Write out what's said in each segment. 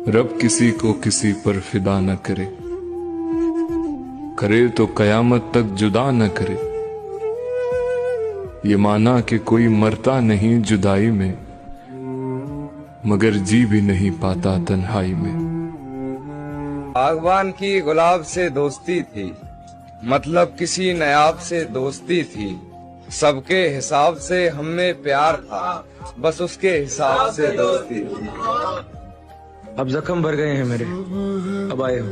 रब किसी को किसी पर फिदा न करे, करे तो कयामत तक जुदा न करे। ये माना कि कोई मरता नहीं जुदाई में, मगर जी भी नहीं पाता तन्हाई में। बागवान की गुलाब से दोस्ती थी, मतलब किसी नायाब से दोस्ती थी। सबके हिसाब से हमें प्यार था, बस उसके हिसाब से दोस्ती थी। अब जख्म भर गए हैं मेरे, अब आए हो।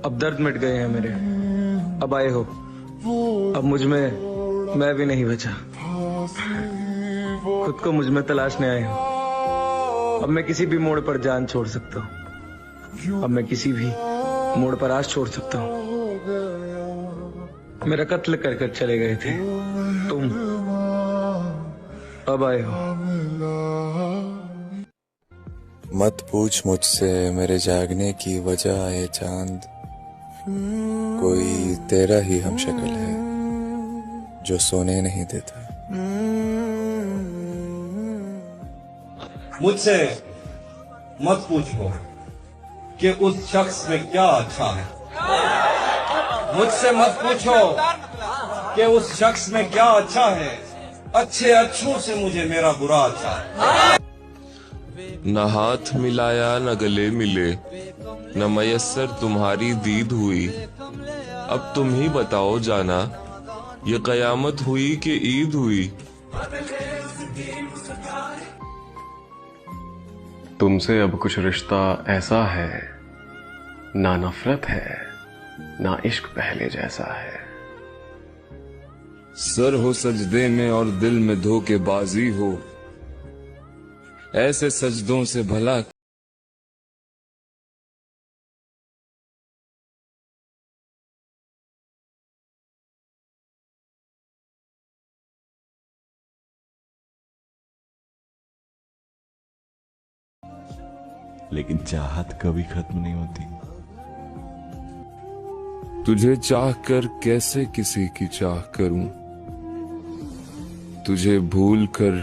अब दर्द मिट गए हैं मेरे, अब आए हो। अब मुझ में मैं भी नहीं बचा, खुद को मुझ में तलाशने आए हो। अब मैं किसी भी मोड़ पर जान छोड़ सकता हूँ, अब मैं किसी भी मोड़ पर आश छोड़ सकता हूँ। मेरा कत्ल कर कर चले गए थे तुम, अब आए हो। मत पूछ मुझसे मेरे जागने की वजह है चांद, कोई तेरा ही हम शक्ल है जो सोने नहीं देता। मुझसे मत पूछो कि उस शख्स में क्या अच्छा है, मुझसे मत पूछो कि उस शख्स में क्या अच्छा है। अच्छे अच्छों से मुझे मेरा बुरा अच्छा है। न हाथ मिलाया न गले मिले, न मयस्सर तुम्हारी दीद हुई। अब तुम ही बताओ जाना, ये कयामत हुई कि ईद हुई। तुमसे अब कुछ रिश्ता ऐसा है, ना नफरत है ना इश्क पहले जैसा है। सर हो सजदे में और दिल में धोखेबाजी हो, ऐसे सजदों से भला लेकिन चाहत कभी खत्म नहीं होती। तुझे चाह कर कैसे किसी की चाह करूं, तुझे भूल कर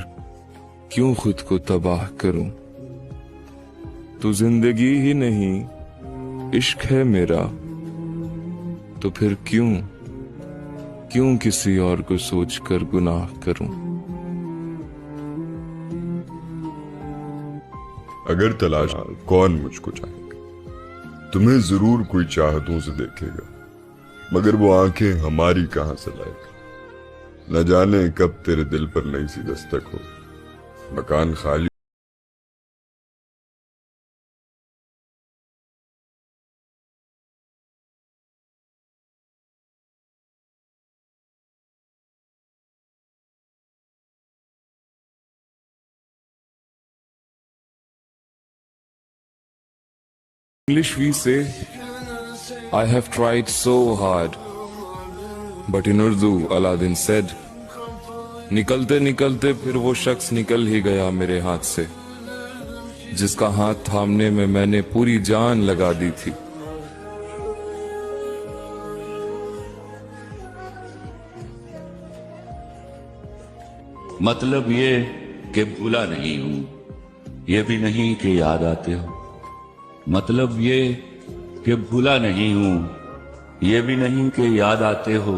क्यों खुद को तबाह करूं। तू जिंदगी ही नहीं इश्क है मेरा, तो फिर क्यों किसी और को सोच कर गुनाह करूं। अगर तलाश कौन मुझको चाहेगा, तुम्हें जरूर कोई चाहतों से देखेगा, मगर वो आंखें हमारी कहां से लाएगा। न जाने कब तेरे दिल पर नई सी दस्तक हो, मकान खाली। English we say, I have tried so hard. But in Urdu, Aladdin said, निकलते निकलते फिर वो शख्स निकल ही गया मेरे हाथ से, जिसका हाथ थामने में मैंने पूरी जान लगा दी थी। मतलब ये कि भूला नहीं हूं, ये भी नहीं कि याद आते हो। मतलब ये कि भूला नहीं हूं, ये भी नहीं कि याद आते हो।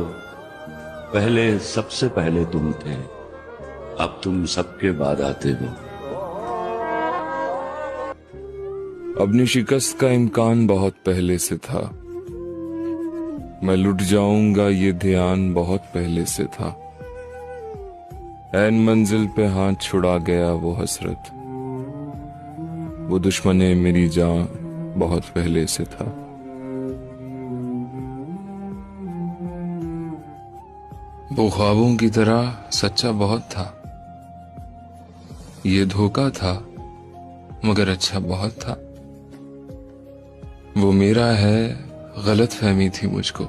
पहले सबसे पहले तुम थे, अब तुम सबके बाद आते हो। अपनी शिकस्त का इम्कान बहुत पहले से था, मैं लुट जाऊंगा ये ध्यान बहुत पहले से था। ऐन मंजिल पे हाथ छुड़ा गया वो हसरत, वो दुश्मने मेरी जान बहुत पहले से था। वो ख्वाबों की तरह सच्चा बहुत था, ये धोखा था मगर अच्छा बहुत था। वो मेरा है गलत फहमी थी मुझको,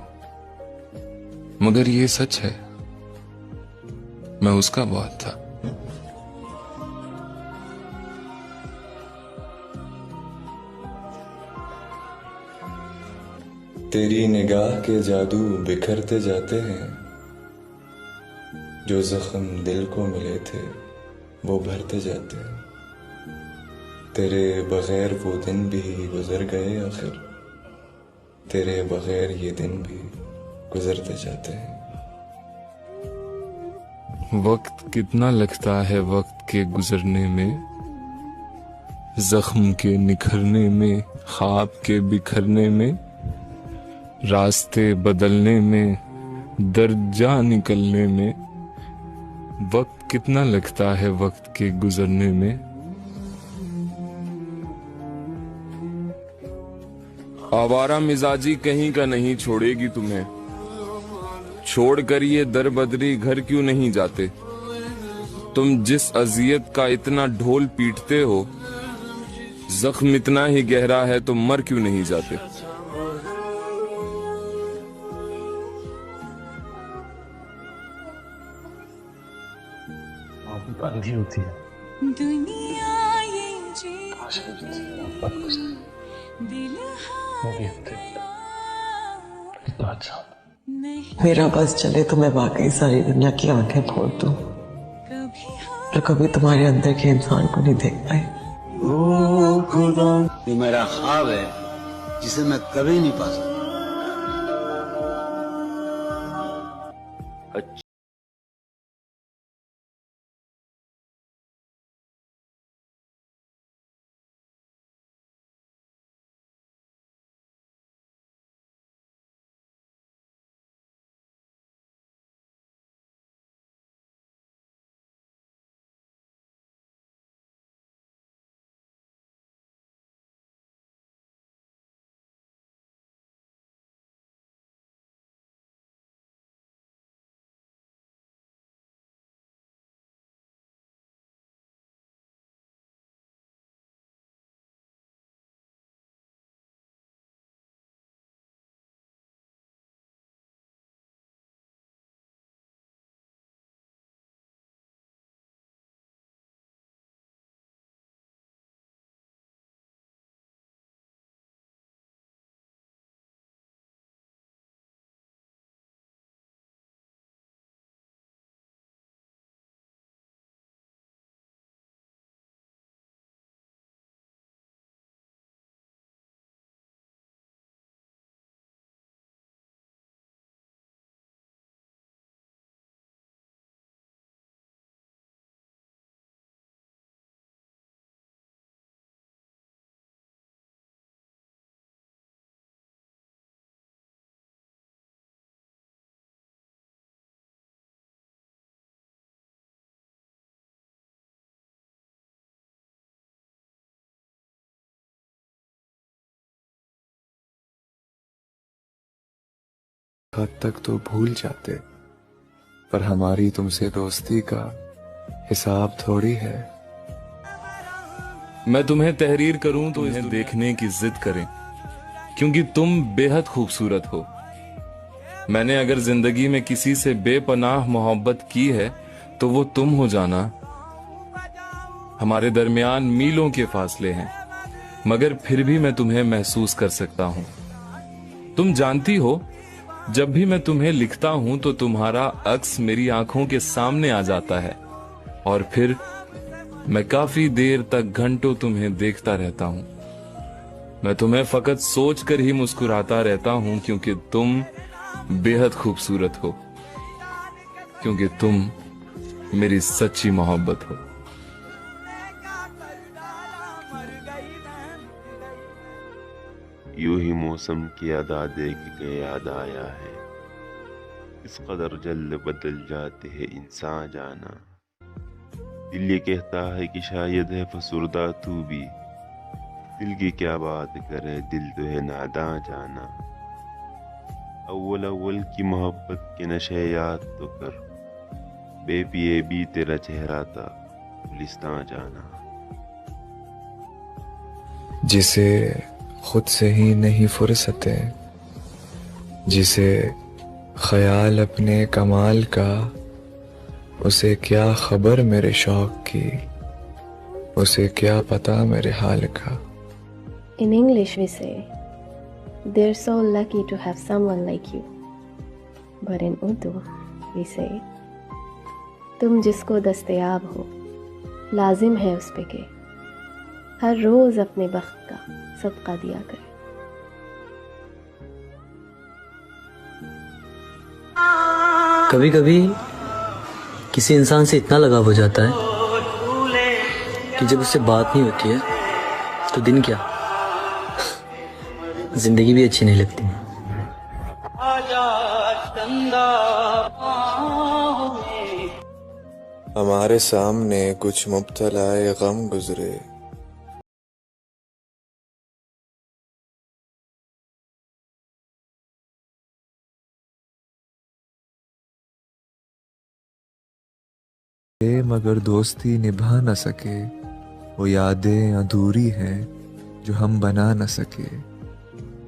मगर ये सच है मैं उसका बहुत था। तेरी निगाह के जादू बिखरते जाते हैं, जो जख्म दिल को मिले थे वो भरते जाते हैं। तेरे बगैर वो दिन भी गुजर गए आखिर, तेरे बगैर ये दिन भी गुजरते जाते हैं। वक्त कितना लगता है वक्त के गुजरने में, जख्म के निखरने में, ख्वाब के बिखरने में, रास्ते बदलने में, दर्जा निकलने में। वक्त कितना लगता है वक्त के गुजरने में। आवारा मिजाजी कहीं का नहीं छोड़ेगी तुम्हें, छोड़कर ये दरबदरी घर क्यों नहीं जाते। तुम जिस अजियत का इतना ढोल पीटते हो, जख्म इतना ही गहरा है तो मर क्यों नहीं जाते। बंदी होती है मेरा बस चले तो मैं वाकई सारी दुनिया की आंखें फोड़ दूं, पर कभी तुम्हारे अंदर के इंसान को नहीं देख पाई। ये मेरा ख्वाब है जिसे मैं कभी नहीं पा सकता। हद तक तो भूल जाते, पर हमारी तुमसे दोस्ती का हिसाब थोड़ी है। मैं तुम्हें तहरीर करूं तो इन्हें देखने की जिद करें, क्योंकि तुम बेहद खूबसूरत हो। मैंने अगर जिंदगी में किसी से बेपनाह मोहब्बत की है तो वो तुम हो जाना। हमारे दरमियान मीलों के फासले हैं, मगर फिर भी मैं तुम्हें महसूस कर सकता हूं। तुम जानती हो, जब भी मैं तुम्हें लिखता हूं तो तुम्हारा अक्स मेरी आंखों के सामने आ जाता है, और फिर मैं काफी देर तक घंटों तुम्हें देखता रहता हूं। मैं तुम्हें फकत सोचकर ही मुस्कुराता रहता हूं, क्योंकि तुम बेहद खूबसूरत हो, क्योंकि तुम मेरी सच्ची मोहब्बत हो। यूं ही मौसम की अदा देख के याद आया है, इस कदर जल्द बदल जाते हैं इंसान जाना। दिल ये कहता है कि शायद है फसुर्दा तू भी, दिल की क्या बात करे दिल तो है नादां जाना। अव्वल अव्वल की मोहब्बत के नशे याद तो कर, बेपिए भी तेरा चेहरा था गुलिस्तां जाना। जिसे खुद से ही नहीं फुर्सतें, जिसे ख्याल अपने कमाल का, उसे क्या खबर मेरे शौक की, उसे क्या पता मेरे हाल का। In English we say, they're so lucky to have someone like you. But in Urdu we say, तुम जिसको दस्तयाब हो, लाजिम है उस पे के हर रोज अपने वक्त का सदका दिया करे। कभी कभी किसी इंसान से इतना लगाव हो जाता है कि जब उससे बात नहीं होती है तो दिन क्या जिंदगी भी अच्छी नहीं लगती। हमारे सामने कुछ मुब्तलाए गम गुजरे, मगर दोस्ती निभा न सके। वो यादें अधूरी हैं जो हम बना न सके।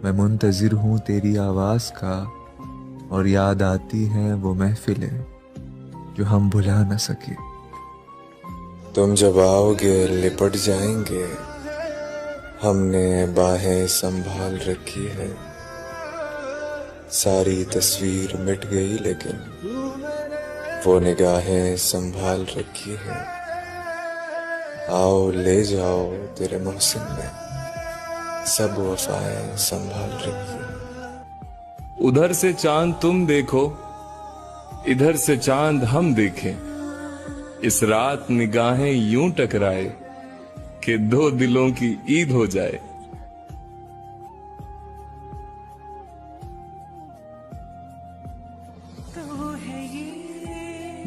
मैं मुंतजिर हूँ तेरी आवाज़ का, और याद आती हैं वो महफिलें जो हम भुला न सके। तुम जब आओगे लिपट जाएंगे, हमने बाहें संभाल रखी है। सारी तस्वीर मिट गई लेकिन वो निगाहें संभाल रखी है। आओ ले जाओ तेरे मोहसिन में, सब वफाएं संभाल रखी है। उधर से चांद तुम देखो, इधर से चांद हम देखें। इस रात निगाहें यूं टकराए कि दो दिलों की ईद हो जाए।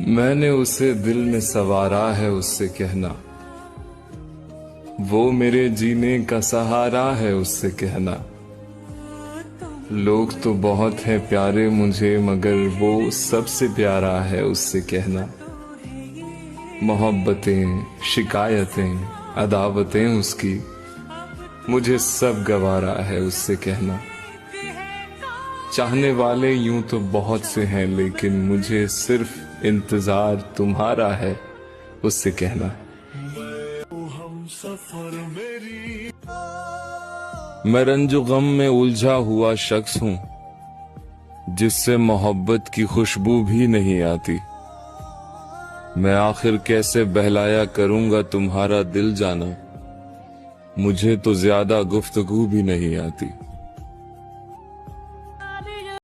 मैंने उसे दिल में सवारा है, उससे कहना वो मेरे जीने का सहारा है, उससे कहना लोग तो बहुत हैं प्यारे मुझे मगर वो सबसे प्यारा है, उससे कहना मोहब्बतें शिकायतें अदावतें उसकी मुझे सब गवारा है, उससे कहना चाहने वाले यूं तो बहुत से हैं लेकिन मुझे सिर्फ इंतजार तुम्हारा है, उससे कहना मैं रंजो गम में उलझा हुआ शख्स हूं जिससे मोहब्बत की खुशबू भी नहीं आती। मैं आखिर कैसे बहलाया करूंगा तुम्हारा दिल जाना, मुझे तो ज्यादा गुफ्तगू भी नहीं आती।